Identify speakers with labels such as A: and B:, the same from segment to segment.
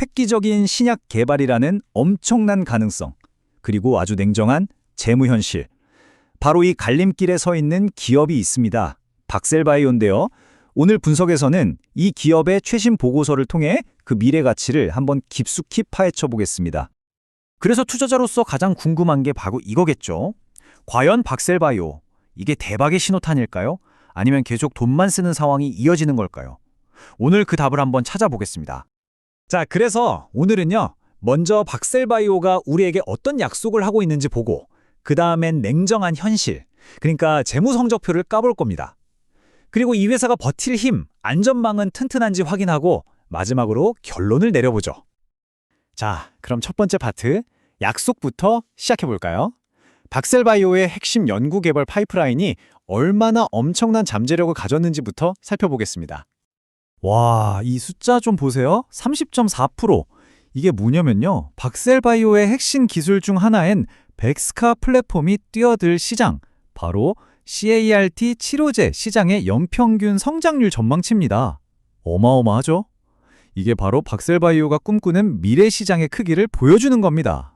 A: 획기적인 신약 개발이라는 엄청난 가능성, 그리고 아주 냉정한 재무 현실. 바로 이 갈림길에 서 있는 기업이 있습니다. 박셀바이오인데요. 오늘 분석에서는 이 기업의 최신 보고서를 통해 그 미래 가치를 한번 깊숙이 파헤쳐 보겠습니다.
B: 그래서 투자자로서 가장 궁금한 게 바로 이거겠죠. 과연 박셀바이오, 이게 대박의 신호탄일까요? 아니면 계속 돈만 쓰는 상황이 이어지는 걸까요? 오늘 그 답을 한번 찾아보겠습니다.
A: 자, 그래서 오늘은요. 먼저 박셀바이오가 우리에게 어떤 약속을 하고 있는지 보고 그 다음엔 냉정한 현실, 그러니까 재무 성적표를 까볼 겁니다. 그리고 이 회사가 버틸 힘, 안전망은 튼튼한지 확인하고 마지막으로 결론을 내려보죠.
B: 자, 그럼 첫 번째 파트, 약속부터 시작해볼까요? 박셀바이오의 핵심 연구개발 파이프라인이 얼마나 엄청난 잠재력을 가졌는지부터 살펴보겠습니다.
A: 와, 이 숫자 좀 보세요. 30.4%. 이게 뭐냐면요. 박셀바이오의 핵심 기술 중 하나인 백스카 플랫폼이 뛰어들 시장, 바로 CAR-T 치료제 시장의 연평균 성장률 전망치입니다. 어마어마하죠? 이게 바로 박셀바이오가 꿈꾸는 미래 시장의 크기를 보여주는 겁니다.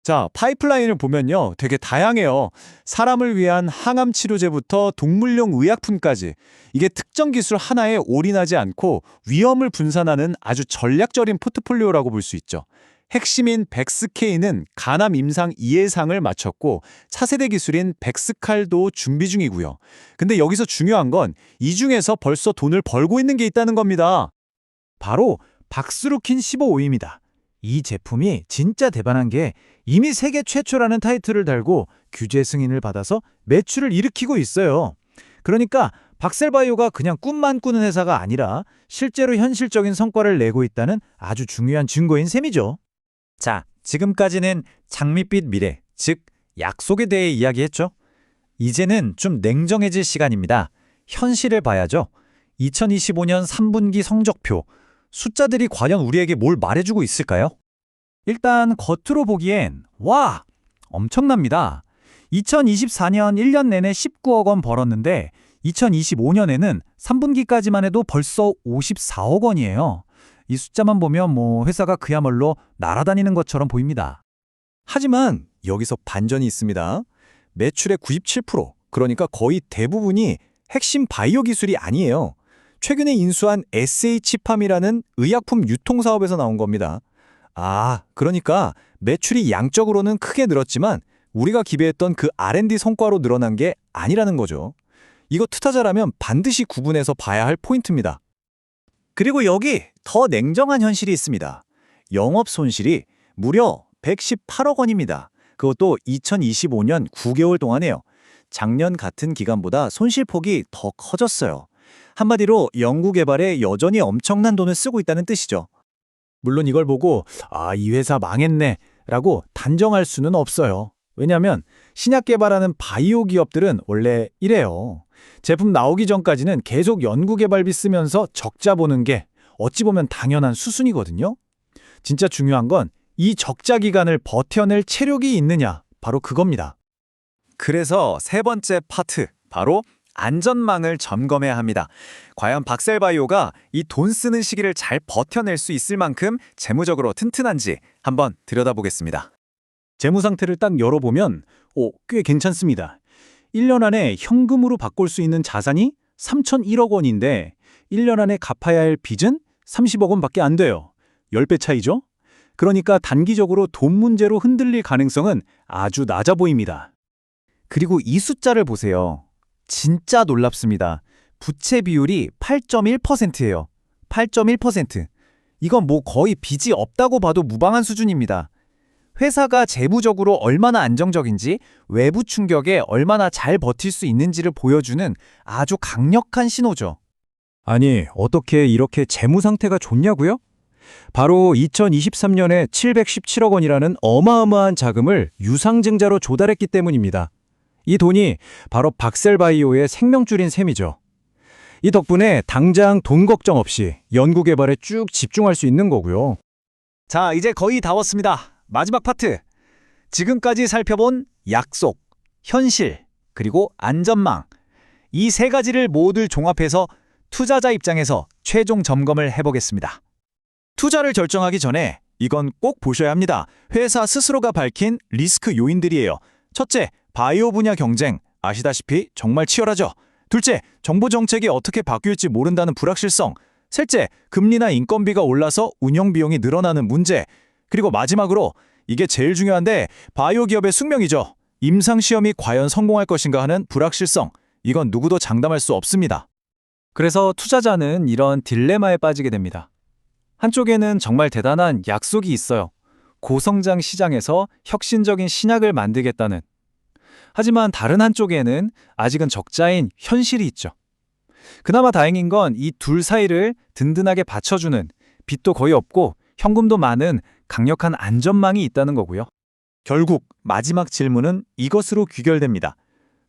C: 자, 파이프라인을 보면요. 되게 다양해요. 사람을 위한 항암 치료제부터 동물용 의약품까지. 이게 특정 기술 하나에 올인하지 않고 위험을 분산하는 아주 전략적인 포트폴리오라고 볼 수 있죠. 핵심인 백스케이는 간암 임상 2회상을 마쳤고 차세대 기술인 백스칼도 준비 중이고요. 근데 여기서 중요한 건 이 중에서 벌써 돈을 벌고 있는 게 있다는 겁니다.
A: 바로 박스루킨 15호입니다. 이 제품이 진짜 대단한 게 이미 세계 최초라는 타이틀을 달고 규제 승인을 받아서 매출을 일으키고 있어요. 그러니까 박셀바이오가 그냥 꿈만 꾸는 회사가 아니라 실제로 현실적인 성과를 내고 있다는 아주 중요한 증거인 셈이죠. 자, 지금까지는 장밋빛 미래, 즉 약속에 대해 이야기했죠. 이제는 좀 냉정해질 시간입니다. 현실을 봐야죠. 2025년 3분기 성적표, 숫자들이 과연 우리에게 뭘 말해주고 있을까요? 일단 겉으로 보기엔 와! 엄청납니다. 2024년 1년 내내 19억 원 벌었는데 2025년에는 3분기까지만 해도 벌써 54억 원이에요. 이 숫자만 보면 회사가 그야말로 날아다니는 것처럼 보입니다.
C: 하지만 여기서 반전이 있습니다. 매출의 97%, 그러니까 거의 대부분이 핵심 바이오 기술이 아니에요. 최근에 인수한 SH팜이라는 의약품 유통사업에서 나온 겁니다. 그러니까 매출이 양적으로는 크게 늘었지만 우리가 기대했던 그 R&D 성과로 늘어난 게 아니라는 거죠. 이거 투자자라면 반드시 구분해서 봐야 할 포인트입니다.
A: 그리고 여기 더 냉정한 현실이 있습니다. 영업 손실이 무려 118억 원입니다. 그것도 2025년 9개월 동안에요. 작년 같은 기간보다 손실폭이 더 커졌어요. 한마디로 연구개발에 여전히 엄청난 돈을 쓰고 있다는 뜻이죠. 물론 이걸 보고 이 회사 망했네 라고 단정할 수는 없어요. 왜냐하면 신약 개발하는 바이오 기업들은 원래 이래요. 제품 나오기 전까지는 계속 연구개발비 쓰면서 적자 보는 게 어찌 보면 당연한 수순이거든요. 진짜 중요한 건 이 적자 기간을 버텨낼 체력이 있느냐, 바로 그겁니다. 그래서 세 번째 파트, 바로 안전망을 점검해야 합니다. 과연 박셀바이오가 이 돈 쓰는 시기를 잘 버텨낼 수 있을 만큼 재무적으로 튼튼한지 한번 들여다보겠습니다. 재무 상태를 딱 열어보면 꽤 괜찮습니다. 1년 안에 현금으로 바꿀 수 있는 자산이 3,001억 원인데 1년 안에 갚아야 할 빚은 30억 원밖에 안 돼요. 10배 차이죠? 그러니까 단기적으로 돈 문제로 흔들릴 가능성은 아주 낮아 보입니다. 그리고 이 숫자를 보세요. 진짜 놀랍습니다. 부채 비율이 8.1%예요. 8.1%. 이건 거의 빚이 없다고 봐도 무방한 수준입니다. 회사가 재무적으로 얼마나 안정적인지, 외부 충격에 얼마나 잘 버틸 수 있는지를 보여주는 아주 강력한 신호죠.
B: 아니, 어떻게 이렇게 재무 상태가 좋냐고요? 바로 2023년에 717억 원이라는 어마어마한 자금을 유상증자로 조달했기 때문입니다. 이 돈이 바로 박셀바이오의 생명줄인 셈이죠. 이 덕분에 당장 돈 걱정 없이 연구개발에 쭉 집중할 수 있는 거고요.
A: 자, 이제 거의 다 왔습니다. 마지막 파트. 지금까지 살펴본 약속, 현실, 그리고 안전망. 이 세 가지를 모두 종합해서 투자자 입장에서 최종 점검을 해보겠습니다. 투자를 결정하기 전에 이건 꼭 보셔야 합니다. 회사 스스로가 밝힌 리스크 요인들이에요. 첫째, 바이오 분야 경쟁. 아시다시피 정말 치열하죠. 둘째, 정부 정책이 어떻게 바뀔지 모른다는 불확실성. 셋째, 금리나 인건비가 올라서 운영 비용이 늘어나는 문제. 그리고 마지막으로 이게 제일 중요한데 바이오 기업의 숙명이죠. 임상시험이 과연 성공할 것인가 하는 불확실성. 이건 누구도 장담할 수 없습니다.
B: 그래서 투자자는 이런 딜레마에 빠지게 됩니다. 한쪽에는 정말 대단한 약속이 있어요. 고성장 시장에서 혁신적인 신약을 만들겠다는. 하지만 다른 한쪽에는 아직은 적자인 현실이 있죠. 그나마 다행인 건 이 둘 사이를 든든하게 받쳐주는, 빚도 거의 없고 현금도 많은 강력한 안전망이 있다는 거고요.
A: 결국 마지막 질문은 이것으로 귀결됩니다.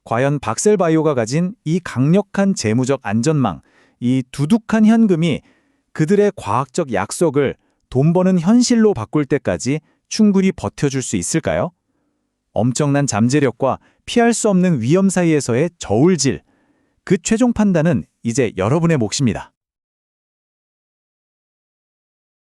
A: 과연 박셀바이오가 가진 이 강력한 재무적 안전망, 이 두둑한 현금이 그들의 과학적 약속을 돈 버는 현실로 바꿀 때까지 충분히 버텨줄 수 있을까요? 엄청난 잠재력과 피할 수 없는 위험 사이에서의 저울질, 그 최종 판단은 이제 여러분의 몫입니다.